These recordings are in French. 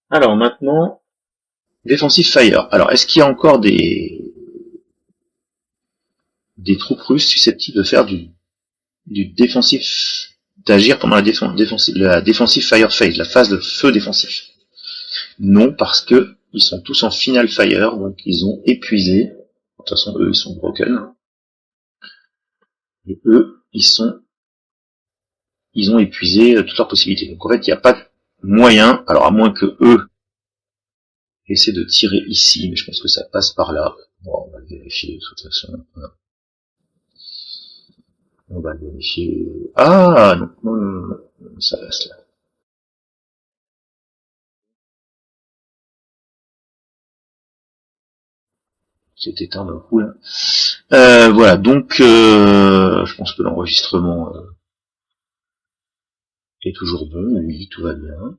Alors maintenant, Defensive Fire. Alors, est-ce qu'il y a encore des troupes russes susceptibles de faire du défensif, d'agir pendant la defensive fire phase, la phase de feu défensif? Non, parce que ils sont tous en final fire, donc ils ont épuisé. De toute façon, eux, ils sont broken. Et eux, ils ont épuisé toutes leurs possibilités. Donc en fait, il n'y a pas de moyen, alors à moins que eux essaient de tirer ici, mais je pense que ça passe par là. Bon, on va le vérifier de toute façon. On va le vérifier. Ah non, non, non, non, ça reste là. C'est éteint d'un coup là. Voilà, donc je pense que l'enregistrement est toujours bon, oui, tout va bien.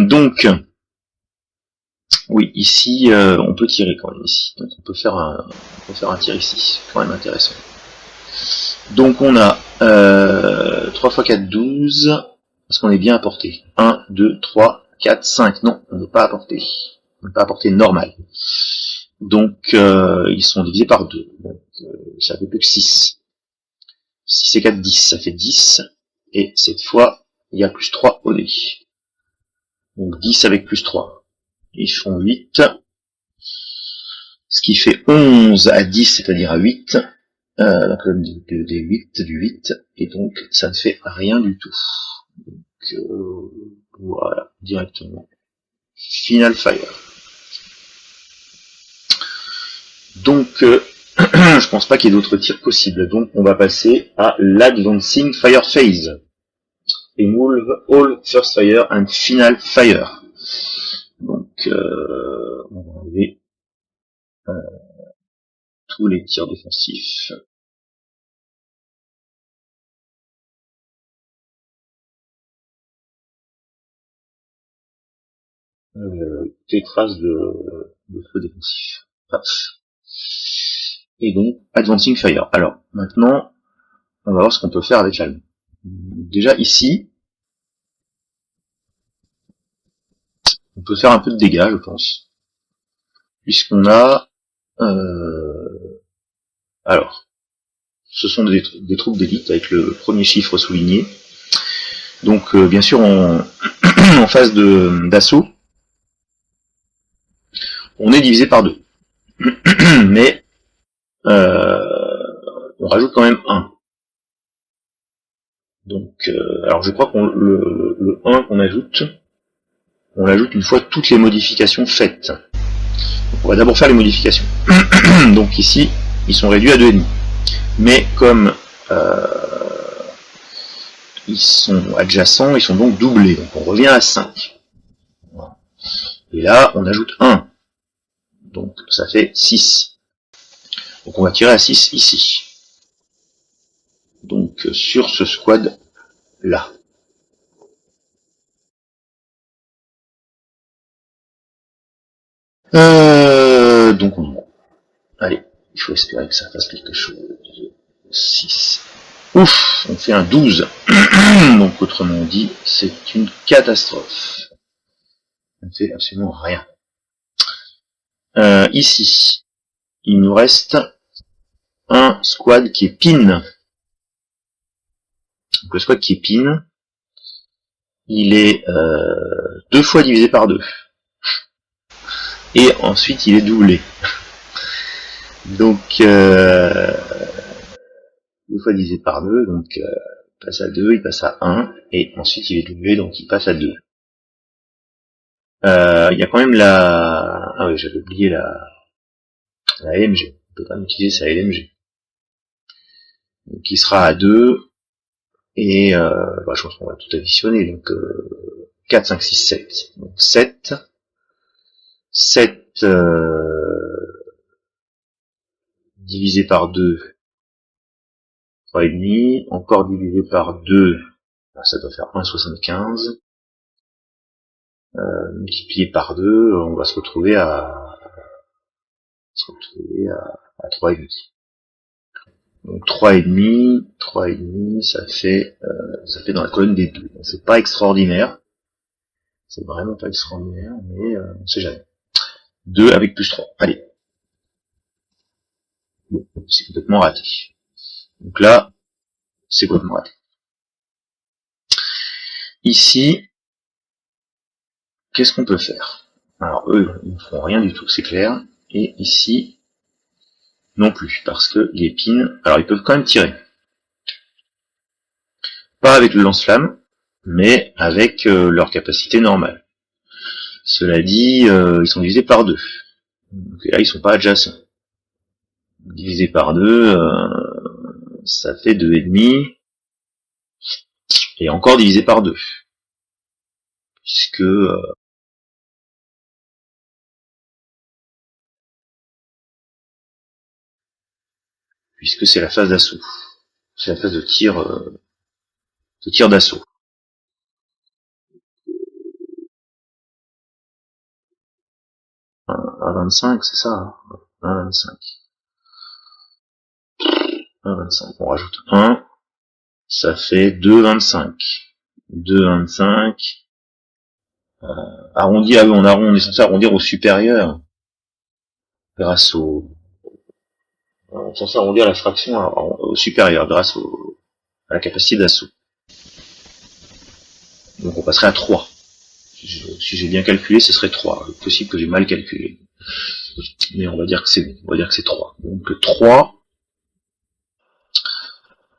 Donc, oui, ici, on peut tirer quand même ici. Donc on peut faire un tir ici, c'est quand même intéressant. Donc on a 3 x 4, 12. Est-ce qu'on est bien à portée? 1, 2, 3, 4, 5. Non, on n'est pas à portée. On n'est pas à portée normale. Donc ils sont divisés par 2. Donc ça fait plus que 6. 6 et 4, 10. Ça fait 10. Et cette fois, il y a plus 3 au dé. Donc 10 avec plus 3. Ils font 8. Ce qui fait 11 à 10, c'est-à-dire à 8. La colonne des 8, du 8. Et donc ça ne fait rien du tout. Donc voilà, directement. Final Fire. Donc je pense pas qu'il y ait d'autres tirs possibles. Donc on va passer à l'Advancing Fire Phase. Remove all first fire and final fire. Donc on va enlever tous les tirs défensifs. Des traces de feu défensif. Et donc, Advancing Fire. Alors, maintenant, on va voir ce qu'on peut faire avec l'allemand. Déjà, ici, on peut faire un peu de dégâts, je pense. Puisqu'on a... alors, ce sont des troupes d'élite avec le premier chiffre souligné. Donc, bien sûr, en phase d'assaut, on est divisé par 2. Mais on rajoute quand même 1. Donc, alors je crois qu'on le 1 qu'on ajoute, on l'ajoute une fois toutes les modifications faites. Donc, on va d'abord faire les modifications. Donc ici, ils sont réduits à 2,5. Mais comme ils sont adjacents, ils sont donc doublés. Donc on revient à 5. Voilà. Et là, on ajoute 1. Donc ça fait 6. Donc on va tirer à 6 ici. Donc sur ce squad là. Donc allez, il faut espérer que ça fasse quelque chose. 6. Ouf, on fait un 12. Donc autrement dit, c'est une catastrophe. Ça ne fait absolument rien. Ici, il nous reste un squad qui est pin. Donc le squad qui est pin, il est 2 fois divisé par 2. Et ensuite il est doublé. Donc 2 fois divisé par 2, donc il passe à 2, il passe à 1, et ensuite il est doublé, donc il passe à 2. Il y a quand même la... Ah oui, j'avais oublié la LMG. On peut pas utiliser sa LMG. Donc il sera à 2, et je pense qu'on va tout additionner, donc 4, 5, 6, 7. Donc 7, 7 divisé par 2, 3,5, encore divisé par 2, ça doit faire 1,75, multiplié par 2, on va se retrouver à 3,5. Donc 3,5, ça fait dans la colonne des 2. Donc c'est pas extraordinaire. C'est vraiment pas extraordinaire, mais on sait jamais. 2 avec plus 3. Allez. Bon, c'est complètement raté. Donc là, c'est complètement raté. Ici, qu'est-ce qu'on peut faire? Alors eux, ils ne feront rien du tout, c'est clair. Et ici, non plus, parce que les pins, alors ils peuvent quand même tirer. Pas avec le lance-flamme, mais avec leur capacité normale. Cela dit, ils sont divisés par 2. Donc là, ils sont pas adjacents. Divisé par 2, ça fait 2,5. Et encore divisé par 2. Puisque c'est la phase d'assaut. C'est la phase de tir d'assaut. À 25, c'est ça, hein. 1,25. 1,25. On rajoute 1. Ça fait 2,25. 2,25. Arrondi, ah oui, on est censé arrondir au supérieur. Grâce on est censé arrondir la fraction au supérieur, grâce à la capacité d'assaut. Donc on passerait à 3. Si j'ai bien calculé, ce serait 3. Il est possible que j'ai mal calculé. Mais on va dire que c'est bon. On va dire que c'est 3. Donc 3.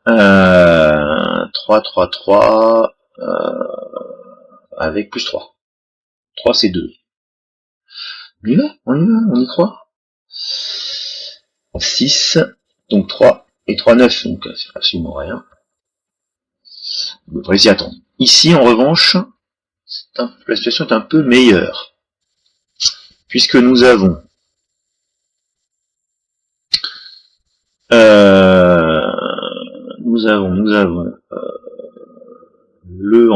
3, 3, 3, avec plus 3. 3 c'est 2. On y va, on y croit. 6, donc 3, et 3, 9, donc c'est absolument rien. On va essayer attendre. Ici, en revanche, la situation est un peu meilleure. Puisque nous avons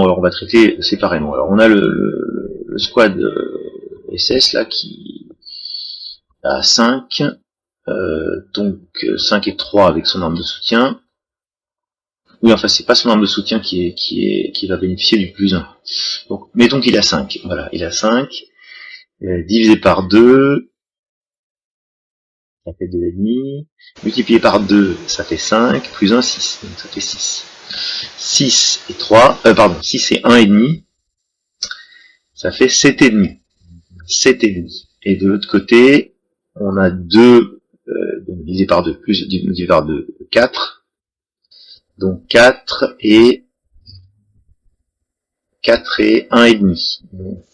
alors on va traiter séparément. Alors on a le squad SS là qui a 5, donc 5 et 3 avec son arme de soutien. Oui, enfin c'est pas son arme de soutien qui va bénéficier du plus 1. Donc mettons qu'il a 5. Voilà, il a 5. Divisé par 2, ça fait 2,5. Multiplié par 2, ça fait 5. Plus 1, 6. Donc ça fait 6. 6 et 3, 6 et 1,5. Ça fait 7,5. 7,5. Et de l'autre côté, on a 2, divisé par 2, plus divisé par 2, 4. Donc 4 et 1,5. Donc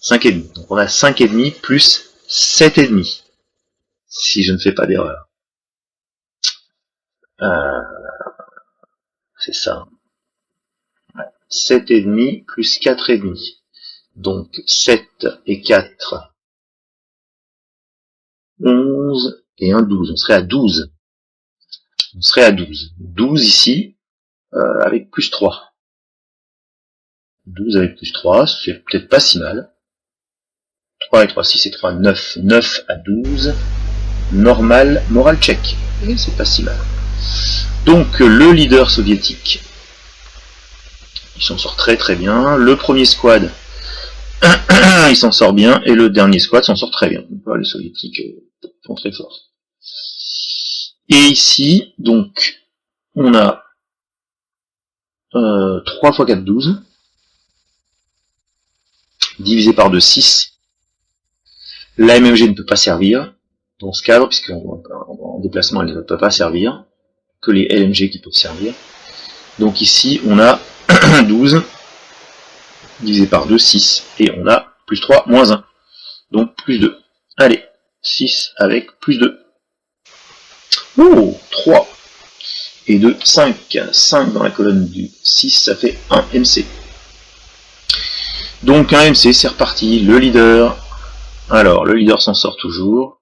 5,5. Donc on a 5,5 plus 7,5. Si je ne fais pas d'erreur. C'est ça. 7,5 plus 4,5. Donc 7 et 4, 11 et 1, 12. On serait à 12. On serait à 12. 12 ici, avec plus 3. 12 avec plus 3, c'est peut-être pas si mal. 3 et 3, 6 et 3, 9. 9 à 12. Normal, moral check. Et c'est pas si mal. Donc le leader soviétique, il s'en sort très très bien. Le premier squad, il s'en sort bien. Et le dernier squad s'en sort très bien. Les soviétiques sont très forts. Et ici, donc, on a 3 x 4, 12. Divisé par 2, 6. La MMG ne peut pas servir dans ce cadre, puisqu'en déplacement, elle ne peut pas servir. Que les LMG qui peuvent servir. Donc ici, on a 12 divisé par 2, 6. Et on a plus 3, moins 1. Donc plus 2. Allez, 6 avec plus 2. Oh, 3 et 2, 5. 5 dans la colonne du 6, ça fait 1 MC. Donc un MC, c'est reparti. Le leader. Alors, le leader s'en sort toujours.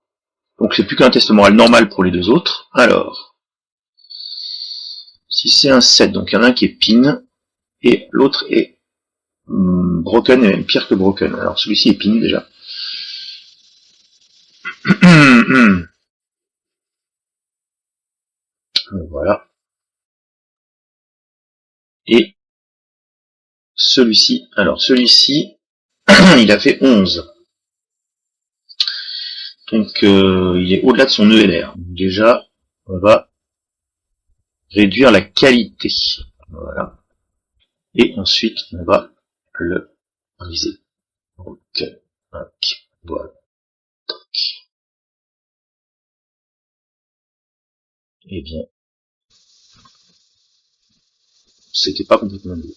Donc c'est plus qu'un test moral normal pour les deux autres. Alors, si c'est un 7, donc il y en a un qui est pin, et l'autre est broken, et même pire que broken. Alors celui-ci est pin déjà. Voilà. Et celui-ci. Alors celui-ci, il a fait 11. Donc il est au-delà de son ELR. Déjà, on va réduire la qualité. Voilà. Et ensuite, on va le briser. Ok. Voilà. Eh bien, c'était pas complètement nouveau.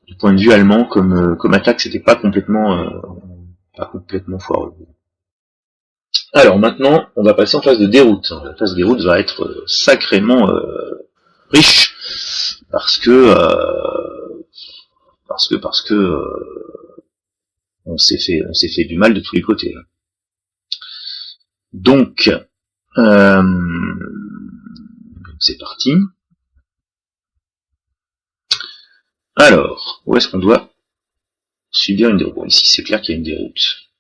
Du point de vue allemand, comme attaque, c'était pas complètement foireux. Alors maintenant, on va passer en phase de déroute. La phase de déroute va être sacrément riche parce que on s'est fait du mal de tous les côtés. Donc c'est parti. Alors, où est-ce qu'on doit subir une déroute? Bon, ici c'est clair qu'il y a une déroute.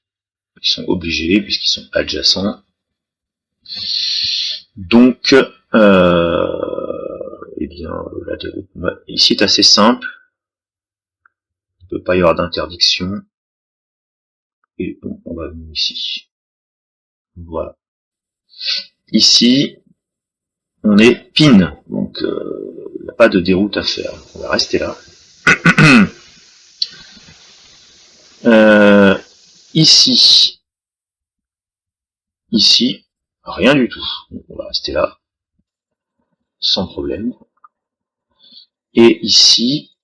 Ils sont obligés puisqu'ils sont adjacents. Donc, eh bien, la déroute ici est assez simple. Il ne peut pas y avoir d'interdiction. Et donc, on va venir ici. Voilà. Ici, on est pin, donc il n'y a pas de déroute à faire. On va rester là. Ici, rien du tout. Donc, on va rester là, sans problème. Et ici,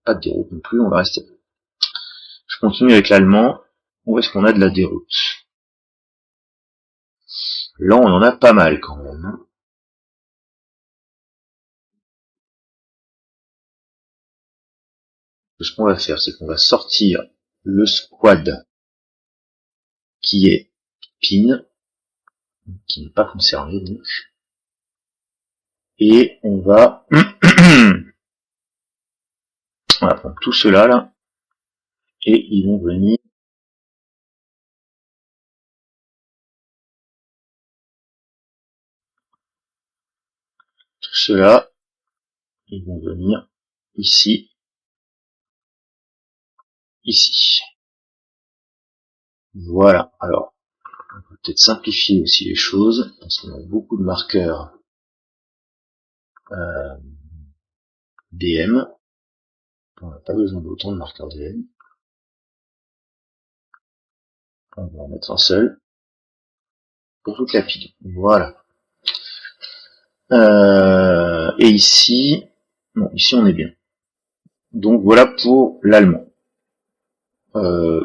pas de déroute non plus, on va rester là. Je continue avec l'allemand. Où est-ce qu'on a de la déroute? Là, on en a pas mal quand même. Ce qu'on va faire, c'est qu'on va sortir le squad qui est pin, qui n'est pas concerné donc. Et on va prendre tout cela là, et ils vont venir ils vont venir ici, ici. Voilà. Alors, on peut peut-être simplifier aussi les choses, parce qu'on a beaucoup de marqueurs DM. On n'a pas besoin d'autant de marqueurs DM. On va en mettre un seul pour toute la pile. Voilà. Et ici, non, ici on est bien. Donc voilà pour l'allemand.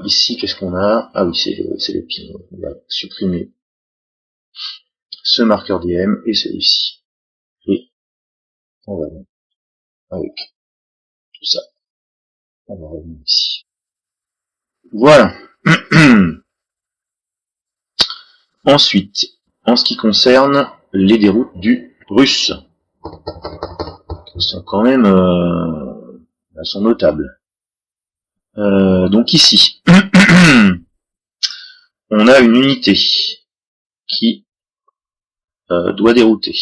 Ici, qu'est-ce qu'on a? Ah oui, c'est le pin. On va supprimer ce marqueur DM et celui-ci. Et on va venir avec tout ça. On va revenir ici. Voilà. Ensuite, en ce qui concerne les déroutes du russe, qui sont quand même elles sont notables. Donc ici, on a une unité qui doit dérouter.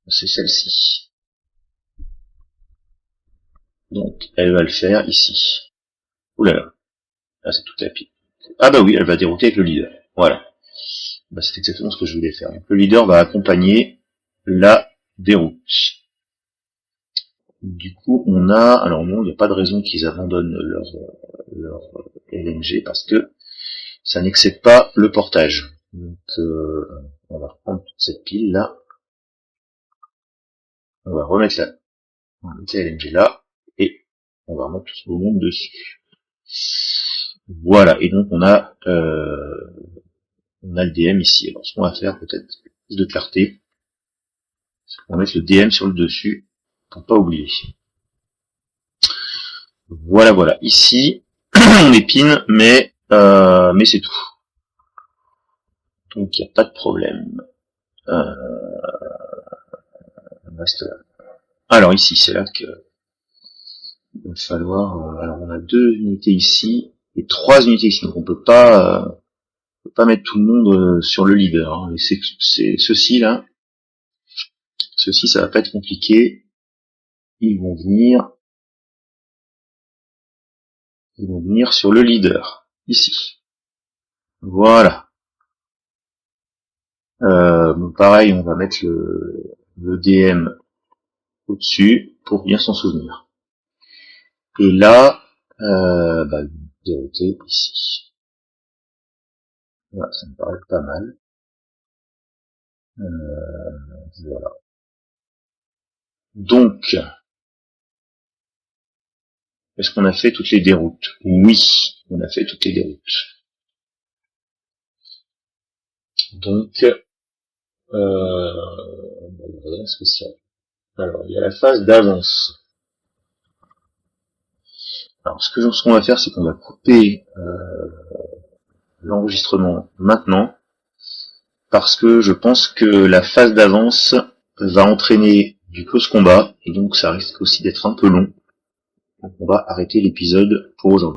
C'est celle-ci. Donc elle va le faire ici. Oulala. Là c'est toute la pile. Ah bah oui, elle va dérouter avec le leader. Voilà. Bah, c'est exactement ce que je voulais faire. Donc, le leader va accompagner la déroute. Du coup, on a... Alors non, il n'y a pas de raison qu'ils abandonnent leur LNG parce que ça n'excède pas le portage. Donc, on va reprendre toute cette pile là. On va remettre la LNG là. Et on va remettre tout ce beau monde dessus. Voilà. Et donc, on a le DM ici. Alors, ce qu'on va faire, peut-être plus de clarté. On va mettre le DM sur le dessus. Pour pas oublier. Voilà, voilà. Ici, on épine, mais c'est tout. Donc il n'y a pas de problème. Alors ici, c'est là que il va falloir. Alors on a 2 unités ici et 3 unités ici. Donc on peut pas mettre tout le monde sur le leader. Hein. C'est ceci là. ceci, ça va pas être compliqué. Ils vont venir sur le leader, ici. Voilà. Pareil, on va mettre le DM au-dessus pour bien s'en souvenir. Et là, vérité ici. Voilà, ça me paraît pas mal. Voilà. Donc, est-ce qu'on a fait toutes les déroutes? Oui, on a fait toutes les déroutes. Donc, rien spécial. Alors, il y a la phase d'avance. Alors, ce qu'on va faire, c'est qu'on va couper l'enregistrement maintenant, parce que je pense que la phase d'avance va entraîner du close combat, et donc ça risque aussi d'être un peu long. Donc on va arrêter l'épisode pour aujourd'hui.